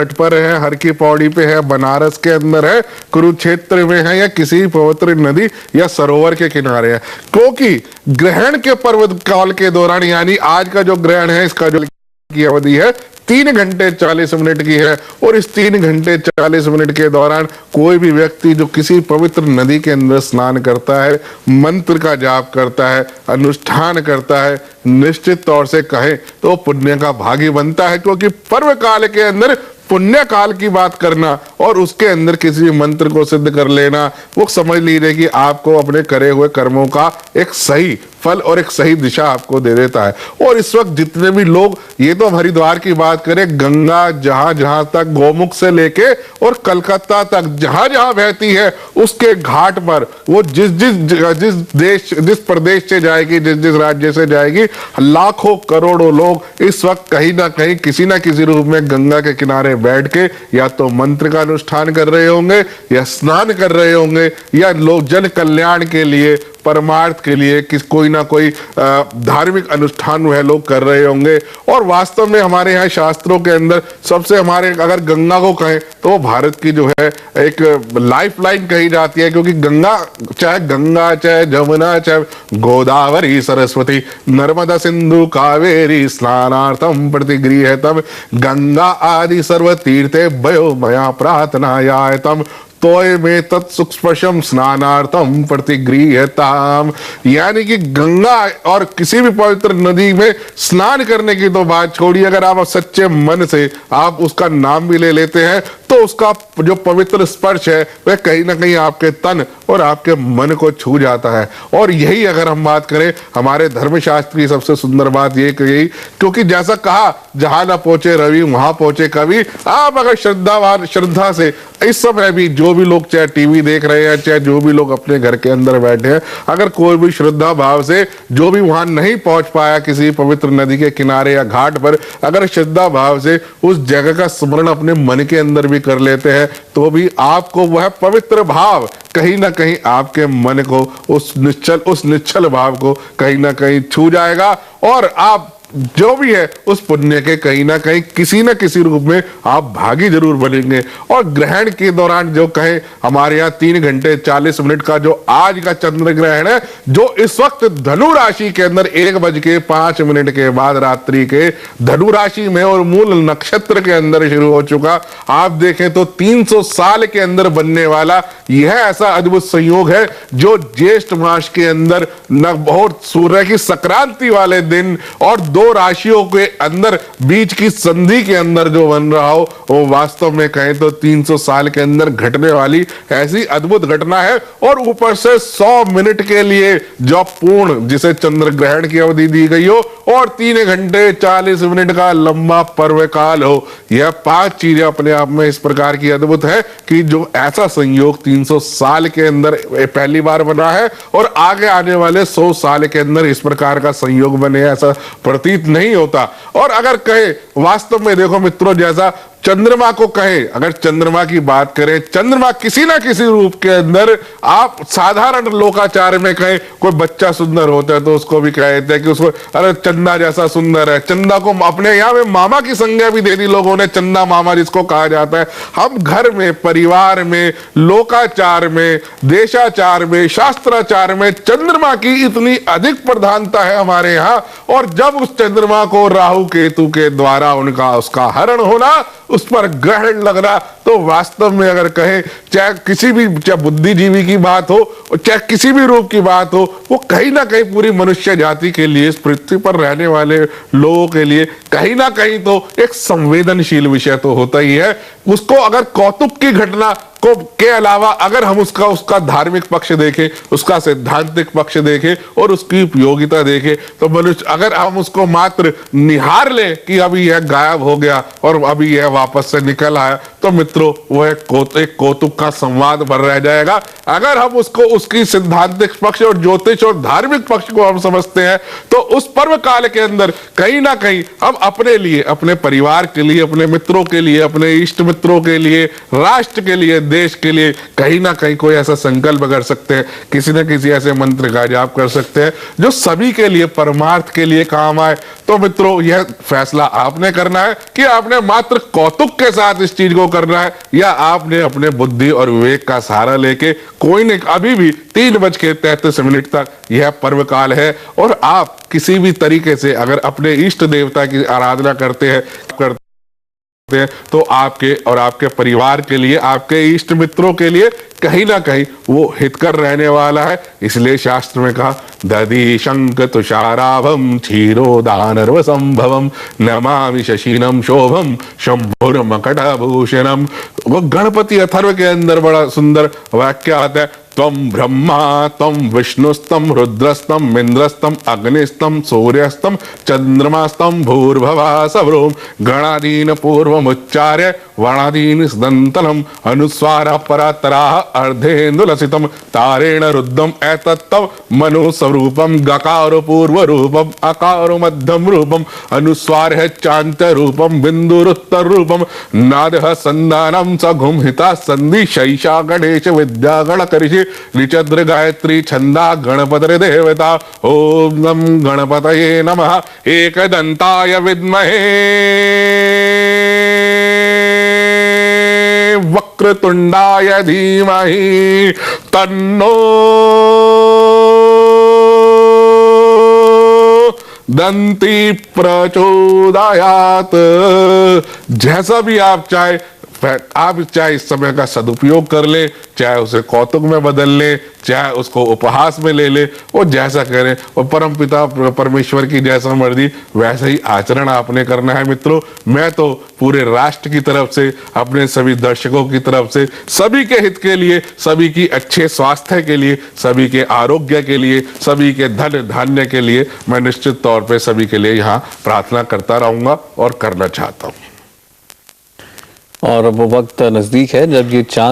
तट पर है, हर की पौड़ी पे है, बनारस के अंदर है, कुरुक्षेत्र में है, या किसी पवित्र नदी या सरोवर के किनारे है। क्योंकि ग्रहण के पर्व काल के दौरान, यानी आज का जो ग्रहण है, इसका जो की अवधि है 3 घंटे 40 मिनट की है, और इस 3 घंटे 40 मिनट के दौरान कोई भी व्यक्ति जो किसी पवित्र नदी के अंदर स्नान करता है, मंत्र का जाप करता है, अनुष्ठान करता है, निश्चित तौर से कहें तो पुण्य का भागी बनता है। क्योंकि पर्व काल के अंदर पुण्य काल की बात करना और उसके अंदर किसी मंत्र को सिद्ध कर लेना, वो समझ लीजिए कि आपको अपने करे हुए कर्मों का एक सही फल और एक सही दिशा आपको दे देता है। और इस वक्त जितने भी लोग, ये तो हरिद्वार की बात करें, गंगा जहां जहां तक गोमुख से लेके और कलकत्ता तक जहां जहां बहती है, उसके घाट पर वो जिस प्रदेश से जाएगी, जिस राज्य से जाएगी, लाखों करोड़ों लोग इस वक्त कहीं ना कहीं किसी ना किसी रूप में गंगा के किनारे बैठ के या तो मंत्र का अनुष्ठान कर रहे होंगे, या स्नान कर रहे होंगे, या लोग जन कल्याण के लिए, परमार्थ के लिए कोई ना कोई धार्मिक अनुष्ठान वह लोग कर रहे होंगे। और वास्तव में हमारे यहाँ शास्त्रों के अंदर सबसे, हमारे अगर गंगा को कहें तो वो भारत की जो है एक लाइफलाइन कही जाती है। क्योंकि गंगा चाहे जमुना, चाहे गोदावरी, सरस्वती, नर्मदा, सिंधु, कावेरी, स्नानार्थम प्रतिगृह्यतम गंगा आदि सर्व तीर्थे भयो मया प्रार्थनायायतम तोय में तत्सुस्पर्शम स्नानार्थम प्रतिगृह्यताम। यानी कि गंगा और किसी भी पवित्र नदी में स्नान करने की तो बात छोड़िए, अगर आप सच्चे मन से आप उसका नाम भी ले लेते हैं तो उसका जो पवित्र स्पर्श है वह कहीं ना कहीं आपके तन और आपके मन को छू जाता है। और यही अगर हम बात करें हमारे धर्मशास्त्र की सबसे सुंदर बात ये कही, क्योंकि जैसा कहा, जहां ना पहुंचे रवि वहां पहुंचे कवि। आप अगर श्रद्धा से इस समय भी जो भी लोग चाहे टीवी देख रहे हैं, चाहे जो भी लोग अपने घर के अंदर बैठे हैं, अगर कोई भी श्रद्धा भाव से जो भी वहां नहीं पहुंच पाया किसी पवित्र नदी के किनारे या घाट पर, अगर श्रद्धा भाव से उस जगह का स्मरण अपने मन के अंदर भी कर लेते हैं, तो भी आपको वह पवित्र भाव कहीं ना कहीं आपके मन को, उस निश्चल भाव को कहीं ना कहीं छू जाएगा, और आप जो भी है उस पुण्य के कहीं ना कहीं किसी ना किसी रूप में आप भागी जरूर बनेंगे। और ग्रहण के दौरान जो कहे, हमारे यहाँ 3 घंटे 40 मिनट का जो आज का चंद्र ग्रहण है, जो इस वक्त धनु राशि के अंदर 1:05 के बाद रात्रि के धनु राशि में और मूल नक्षत्र के अंदर शुरू हो चुका। आप देखें तो 300 साल के अंदर बनने वाला यह ऐसा अद्भुत संयोग है, जो ज्येष्ठ मास के अंदर न बहुत सूर्य की संक्रांति वाले दिन और 2 राशियों के अंदर बीच की संधि के अंदर जो बन रहा हो, वो वास्तव में कहें तो 300 साल के अंदर घटने वाली ऐसी अद्भुत घटना है। और ऊपर से 100 मिनट के लिए जो पूर्ण, जिसे चंद्र ग्रहण की अवधि दी गई हो, और 3 घंटे 40 मिनट का लंबा पर्व काल हो। यह 5 चीजें अपने आप में इस प्रकार की अद्भुत है कि जो ऐसा संयोग 300 साल के अंदर पहली बार बना है, और आगे आने वाले 100 साल के अंदर इस प्रकार का संयोग बने ऐसा प्रतीत नहीं होता। और अगर कहे वास्तव में, देखो मित्रों, जैसा चंद्रमा को कहे, अगर चंद्रमा की बात करें, चंद्रमा किसी ना किसी रूप के अंदर, आप साधारण लोकाचार में कहें, कोई बच्चा सुंदर होता है तो उसको भी कहते हैं कि उसको अरे चंदा जैसा सुंदर है। चंदा को अपने यहाँ में मामा की संज्ञा भी दे दी लोगों ने, चंदा मामा जिसको कहा जाता है। हम घर में, परिवार में, लोकाचार में, देशाचार में, शास्त्राचार में चंद्रमा की इतनी अधिक प्रधानता है हमारे यहाँ। और जब उस चंद्रमा को राहु केतु के द्वारा उसका हरण होना, उस पर ग्रहण लगना, तो वास्तव में अगर कहें, चाहे किसी भी, चाहे बुद्धिजीवी की बात हो, चाहे किसी भी रूप की बात हो, वो कहीं ना कहीं पूरी मनुष्य जाति के लिए, इस पृथ्वी पर रहने वाले लोगों के लिए कहीं ना कहीं तो एक संवेदनशील विषय तो होता ही है। उसको अगर कौतुक की घटना को के अलावा अगर हम उसका धार्मिक पक्ष देखें, उसका सैद्धांतिक पक्ष देखें और उसकी उपयोगिता देखें, तो मनुष्य अगर हम उसको मात्र निहार ले कि अभी यह गायब हो गया और अभी यह वापस से निकल आया, तो मित्रों वह एक कौतुक का संवाद भर रह जाएगा। अगर हम उसको उसकी सिद्धांतिक पक्ष और ज्योतिष और धार्मिक पक्ष को हम समझते हैं, तो उस पर्व काल के अंदर कहीं ना कहीं हम अपने लिए, अपने परिवार के लिए, अपने मित्रों के लिए, अपने इष्ट मित्रों के लिए, राष्ट्र के लिए, देश के लिए कहीं ना कहीं कोई ऐसा संकल्प कर सकते हैं, किसी न किसी ऐसे मंत्र का जाप कर सकते हैं जो सभी के लिए, परमार्थ के लिए काम आए। तो मित्रों, यह फैसला आपने करना है कि आपने मात्र कौतुक के साथ इस चीज को करना है, या आपने अपने बुद्धि और विवेक का सहारा लेके, कोई ने अभी भी 3:33 तक यह पर्व काल है, और आप किसी भी तरीके से अगर अपने इष्ट देवता की आराधना करते हैं तो आपके और आपके परिवार के लिए, आपके इष्ट मित्रों के लिए कहीं ना कहीं वो हितकर रहने वाला है। इसलिए शास्त्र में कहा, दधि शंख तुषाराभम क्षीरोदानर्व संभवम नमामि शशीनम शोभम शंभुर मकटभूषणम। वो गणपति अथर्व के अंदर बड़ा सुंदर वाक्य आता है, त्वं ब्रह्मा त्वं विष्णुस्तम रुद्रस्तम इंद्रस्तम अग्निस्तम सूर्यस्तम चंद्रमास्तम भूर्भुवः स्वरोम गणादीन पूर्वमुच्चार्य वर्णादीन दंतनम अनुस्वार परातराः अर्धेन्दुलसितम तारेण रुद्धम एतत्तव मनु स्वरूपम गकार पूर्व रूपम अकार मध्यम रूपम अनुस्वार है चांत रूपम बिंदुरुत्तर रूपम नादः संदानम सघुम हिता संधि शैषा गणेश विद्या गणकरिषि ऋचद्र गायत्री छंदा गणपतये देवता। ओम नम गणपतये नमः। एकदंताय विद्महे वक्रतुंडाय धीमहि तन्नो दंती प्रचोदयात। जैसा भी आप चाहे इस समय का सदुपयोग कर ले, चाहे उसे कौतुक में बदल ले, चाहे उसको उपहास में ले ले, वो जैसा करें, और परम पिता परमेश्वर की जैसा मर्जी वैसा ही आचरण आपने करना है। मित्रों, मैं तो पूरे राष्ट्र की तरफ से, अपने सभी दर्शकों की तरफ से, सभी के हित के लिए, सभी की अच्छे स्वास्थ्य के लिए, सभी के आरोग्य के लिए, सभी के धन धान्य के लिए मैं निश्चित तौर पे सभी के लिए यहाँ प्रार्थना करता रहूंगा और करना चाहता हूँ। और वो वक्त नजदीक है जब ये चांद